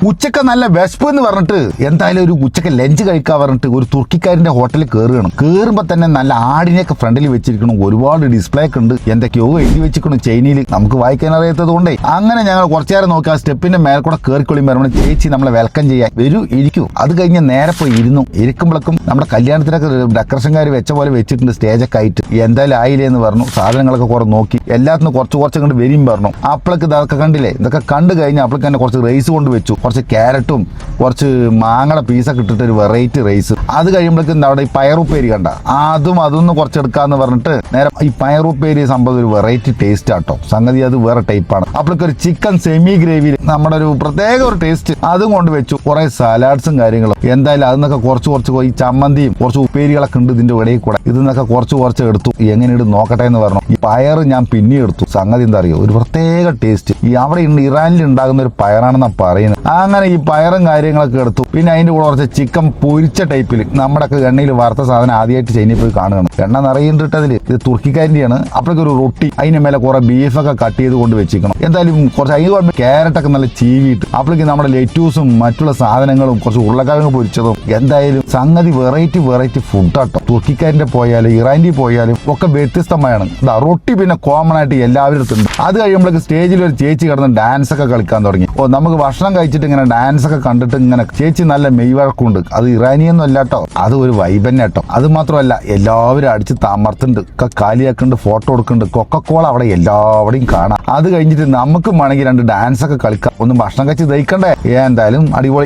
ഉച്ചക്ക് നല്ല വിശപ്പ് എന്ന് പറഞ്ഞിട്ട് എന്തായാലും ഒരു ഉച്ചക്ക് ലഞ്ച് കഴിക്കാൻ പറഞ്ഞിട്ട് ഒരു തുർക്കിക്കാരന്റെ ഹോട്ടലിൽ കയറുകയാണ്. കയറുമ്പോൾ തന്നെ നല്ല ആടിനെയൊക്കെ ഫ്രണ്ടിൽ വെച്ചിരിക്കണം. ഒരുപാട് ഡിസ്പ്ലേ ഒക്കെ ഉണ്ട്. എന്തൊക്കെയോ എഴുതി വെച്ചിരിക്കണം ചൈനയിൽ, നമുക്ക് വായിക്കാൻ അറിയാത്തത് കൊണ്ടേ. അങ്ങനെ ഞങ്ങൾ കുറച്ചു നേരം നോക്കി ആ സ്റ്റെപ്പിന്റെ മേലെ കൂടെ കയറിക്കൊള്ളിയും വരണം. ചേച്ചി നമ്മളെ വെൽക്കം ചെയ്യാൻ വരൂ, ഇരിക്കൂ. അത് കഴിഞ്ഞ് നേരെ പോയി ഇരുന്നു. ഇരിക്കുമ്പോഴേക്കും നമ്മുടെ കല്യാണത്തിനൊക്കെ ഡെക്കറേഷൻകാർ വെച്ച പോലെ വെച്ചിട്ടുണ്ട് സ്റ്റേജൊക്കെ ആയിട്ട്. എന്തായാലും ആയില്ലേ എന്ന് പറഞ്ഞു. സാധനങ്ങളൊക്കെ കുറെ നോക്കി എല്ലാത്തിനും കുറച്ച് കണ്ട് വരും പറഞ്ഞു. അപ്പോഴേക്ക് ഇതൊക്കെ കണ്ടില്ലേ, ഇതൊക്കെ കണ്ടു കഴിഞ്ഞാൽ അപ്പോഴേക്ക് തന്നെ കുറച്ച് റൈസ് കൊണ്ട് വെച്ചു. കുറച്ച് ക്യാരറ്റും കുറച്ച് മാങ്ങയുടെ പീസൊക്കെ ഇട്ടിട്ട് ഒരു വെറൈറ്റി റൈസ്. അത് കഴിയുമ്പോഴേക്കും അവിടെ ഈ പയറുപ്പേരി കണ്ട, അതൊന്ന് കുറച്ചെടുക്കാന്ന് പറഞ്ഞിട്ട് നേരെ ഈ പയറുപ്പേരി സംഭവം ഒരു വെറൈറ്റി ടേസ്റ്റ് ആട്ടോ. സംഗതി അത് വേറെ ടൈപ്പാണ്. അപ്പോഴേക്ക് ഒരു ചിക്കൻ സെമി ഗ്രേവിയിൽ നമ്മുടെ ഒരു പ്രത്യേക ഒരു ടേസ്റ്റ് അതും കൊണ്ട് വെച്ചു. കുറെ സലാഡ്സും കാര്യങ്ങളും. എന്തായാലും അതിന്നൊക്കെ കുറച്ച് ഈ ചമ്മന്തിയും കുറച്ച് ഉപ്പേരികളൊക്കെ ഉണ്ട് ഇതിന്റെ ഇടയിൽ കൂടെ. ഇതിന്നൊക്കെ കുറച്ച് എടുത്തു. എങ്ങനെ ഇടും നോക്കട്ടെ എന്ന് പറഞ്ഞു. ഈ പയർ ഞാൻ പിന്നെ എടുത്തു. സംഗതി എന്താ അറിയോ, ഒരു പ്രത്യേക ടേസ്റ്റ്. ഈ അവിടെ ഇറാനിൽ ഉണ്ടാകുന്ന ഒരു പയറാണെന്നാ പറയുന്നത്. അങ്ങനെ ഈ പയറും കാര്യങ്ങളൊക്കെ എടുത്തു. പിന്നെ അതിന്റെ കൂടെ കുറച്ച് ചിക്കൻ പൊരിച്ച ടൈപ്പിൽ നമ്മുടെ ഒക്കെ എണ്ണയിൽ വറുത്ത സാധനം ആദ്യമായിട്ട് ചൈനയിൽ പോയി കാണുകയാണ്. എണ്ണ നിറയിട്ടിട്ടതിൽ ഇത് തുർക്കിക്കാരൻ്റെയാണ്. അപ്പോഴേക്ക് ഒരു റൊട്ടി, അതിന്റെ മേലെ കുറെ ബീഫൊക്കെ കട്ട് ചെയ്ത് കൊണ്ട് വെച്ചിരിക്കണം. എന്തായാലും കുറച്ച് അതിന് ക്യാരറ്റൊക്കെ നല്ല ചീവിയിട്ട് അപ്പോഴേക്ക് നമ്മുടെ ലെറ്റൂസും മറ്റുള്ള സാധനങ്ങളും കുറച്ച് ഉരുളക്കിഴങ്ങ് പൊരിച്ചതും. എന്തായാലും സംഗതി വെറൈറ്റി ഫുഡാട്ടോ. തുർക്കിക്കാരൻ്റെ പോയാലും ഇറാൻ്റെ പോയാലും ഒക്കെ വ്യത്യസ്തമായാണ്. റൊട്ടി പിന്നെ കോമൺ ആയിട്ട് എല്ലാവരും അടുത്തുണ്ട്. അത് കഴിയുമ്പോഴേക്ക് സ്റ്റേജിൽ ഒരു ചേച്ചി കിടന്ന് ഡാൻസ് ഒക്കെ കളിക്കാൻ തുടങ്ങി. നമുക്ക് ഭക്ഷണം കഴിച്ചിട്ട് ഇങ്ങനെ ഡാൻസ് ഒക്കെ കണ്ടിട്ട് ഇങ്ങനെ ചേച്ചി നല്ല മെയ്വഴക്കുണ്ട്. അത് ഇറാനിയൊന്നും അല്ലാട്ടോ, അത് ഒരു വൈബന്നെ കേട്ടോ. അത് മാത്രമല്ല എല്ലാവരും അടിച്ച് തമർത്തുണ്ട്, കാലിയാക്കുന്നുണ്ട്, ഫോട്ടോ എടുക്കുന്നുണ്ട്. കൊക്കക്കോള അവിടെ എല്ലാവരുടെയും കാണാം. അത് കഴിഞ്ഞിട്ട് നമുക്ക് വേണമെങ്കിൽ രണ്ട് ഡാൻസ് ഒക്കെ കളിക്കാം. ഒന്ന് ഭക്ഷണം കഴിച്ച് ദഹിക്കണ്ടേ. എന്തായാലും അടിപൊളി.